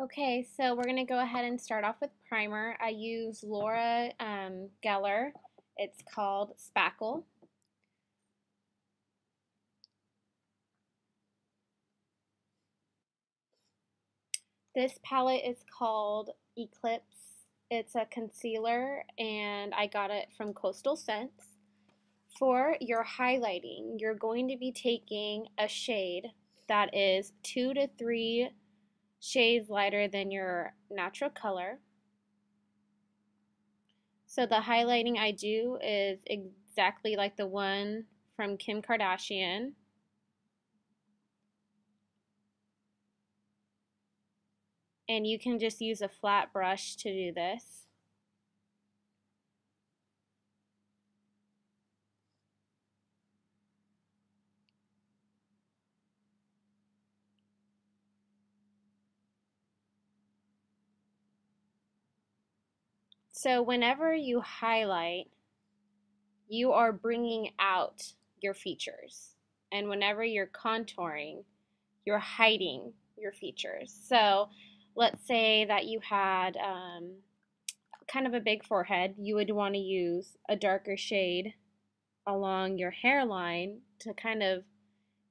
Okay, so we're going to go ahead and start off with primer. I use Laura Geller. It's called Spackle. This palette is called Eclipse. It's a concealer and I got it from Coastal Scents. For your highlighting, you're going to be taking a shade that is 2 to 3 shades lighter than your natural color. So the highlighting I do is exactly like the one from Kim Kardashian. And you can just use a flat brush to do this. So whenever you highlight, you are bringing out your features. And whenever you're contouring, you're hiding your features. So let's say that you had kind of a big forehead. You would want to use a darker shade along your hairline to kind of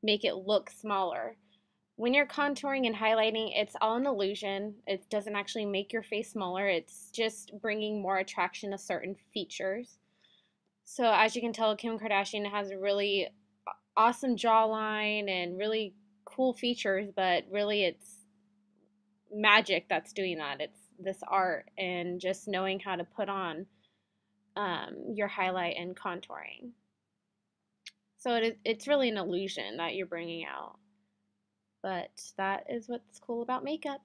make it look smaller. When you're contouring and highlighting, it's all an illusion. It doesn't actually make your face smaller. It's just bringing more attraction to certain features. So as you can tell, Kim Kardashian has a really awesome jawline and really cool features, but really it's magic that's doing that. It's this art and just knowing how to put on your highlight and contouring. So it's really an illusion that you're bringing out. But that is what's cool about makeup.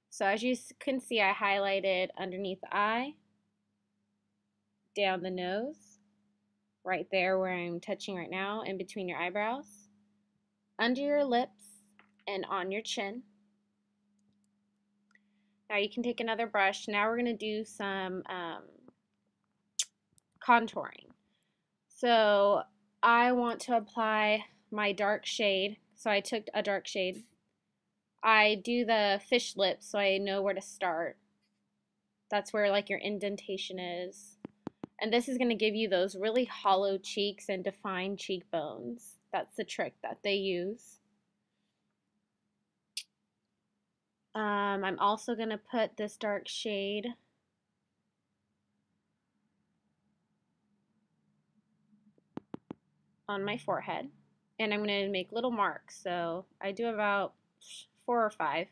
So as you can see, I highlighted underneath the eye, down the nose, right there where I'm touching right now, in between your eyebrows, under your lips, and on your chin. Now you can take another brush. Now we're going to do some contouring. So I want to apply my dark shade. So I took a dark shade. I do the fish lips so I know where to start. That's where like your indentation is. And this is going to give you those really hollow cheeks and defined cheekbones. That's the trick that they use. I'm also going to put this dark shade on my forehead. And I'm going to make little marks. So I do about 4 or 5.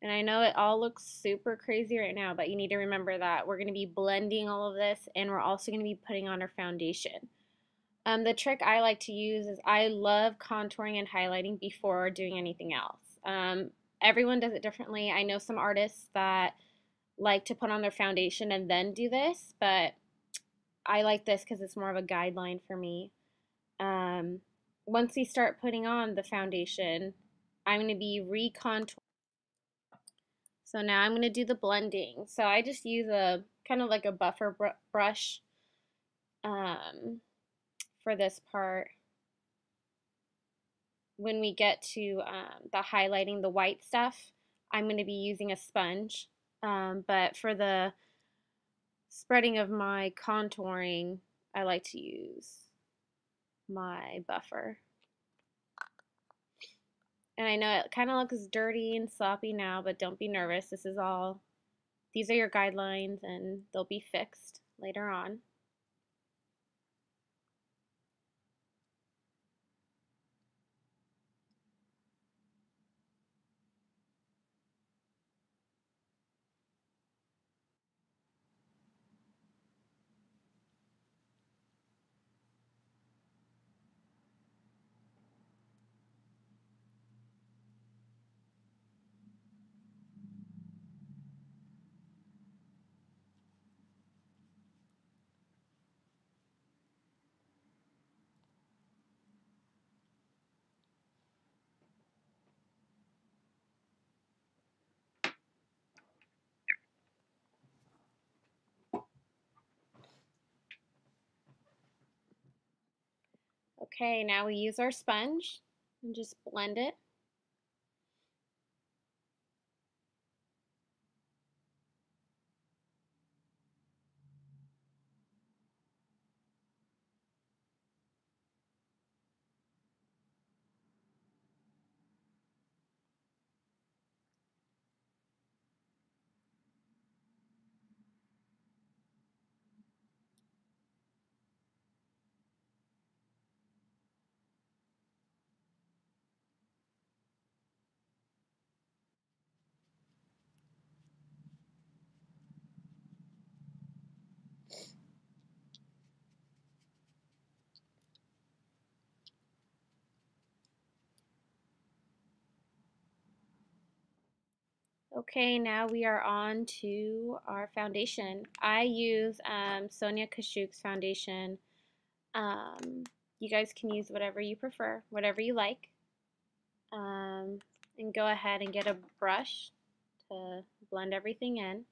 And I know it all looks super crazy right now, but you need to remember that we're going to be blending all of this and we're also going to be putting on our foundation. The trick I like to use is I love contouring and highlighting before doing anything else. Everyone does it differently. I know some artists that like to put on their foundation and then do this, but I like this because it's more of a guideline for me. Once you start putting on the foundation, I'm going to be recontouring. So now I'm going to do the blending. So I just use a kind of like a buffer brush for this part. When we get to the highlighting, the white stuff, I'm going to be using a sponge. But for the spreading of my contouring, I like to use my buffer. And I know it kind of looks dirty and sloppy now, but don't be nervous. These are your guidelines and they'll be fixed later on. Okay, now we use our sponge and just blend it. Okay, now we are on to our foundation. I use Sonia Kashuk's foundation. Um, you guys can use whatever you prefer, whatever you like. And go ahead and get a brush to blend everything in.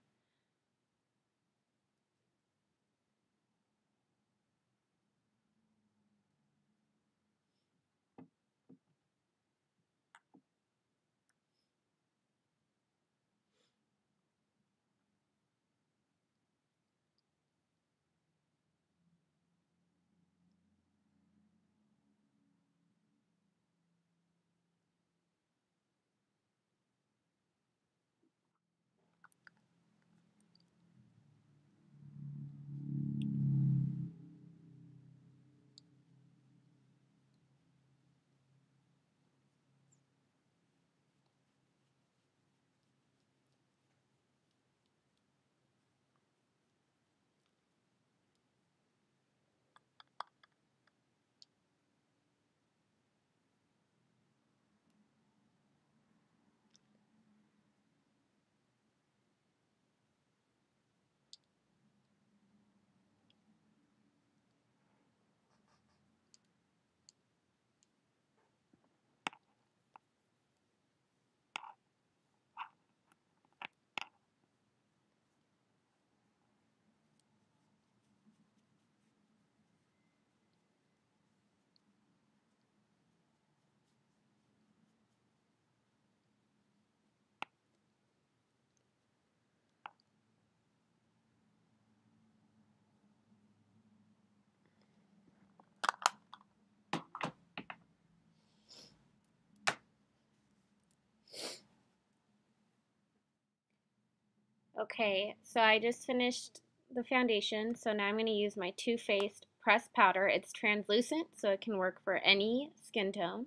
Okay, so I just finished the foundation, so now I'm going to use my Too Faced pressed powder. It's translucent, so it can work for any skin tone.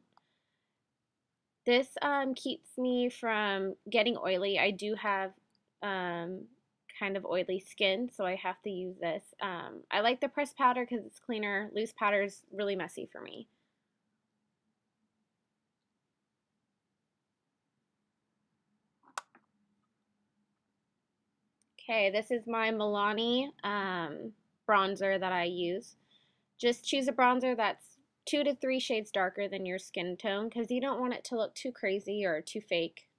This keeps me from getting oily. I do have kind of oily skin, so I have to use this. I like the pressed powder because it's cleaner. Loose powder is really messy for me. Okay, this is my Milani bronzer that I use. Just choose a bronzer that's 2 to 3 shades darker than your skin tone because you don't want it to look too crazy or too fake.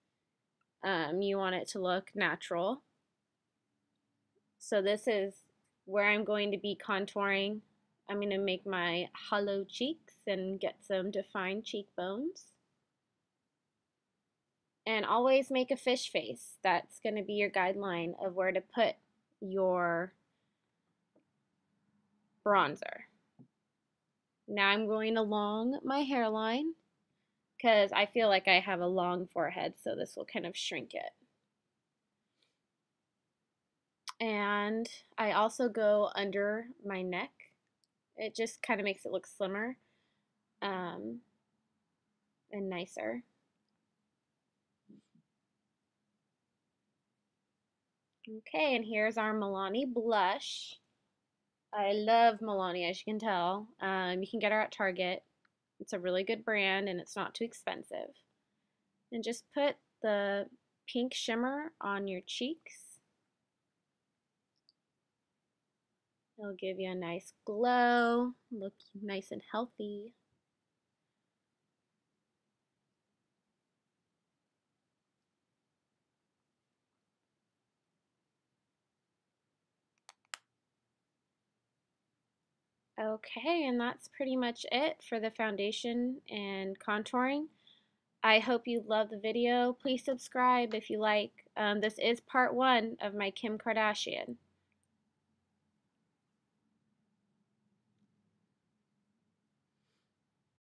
You want it to look natural. So this is where I'm going to be contouring. I'm going to make my hollow cheeks and get some defined cheekbones. And always make a fish face. That's going to be your guideline of where to put your bronzer. Now I'm going along my hairline because I feel like I have a long forehead, so this will kind of shrink it. And I also go under my neck. It just kind of makes it look slimmer and nicer. Okay, and here's our Milani blush. I love Milani, as you can tell. You can get her at Target. It's a really good brand and it's not too expensive. And just put the pink shimmer on your cheeks. It'll give you a nice glow, look nice and healthy. Okay, and that's pretty much it for the foundation and contouring. I hope you love the video. Please subscribe if you like. This is part one of my Kim Kardashian.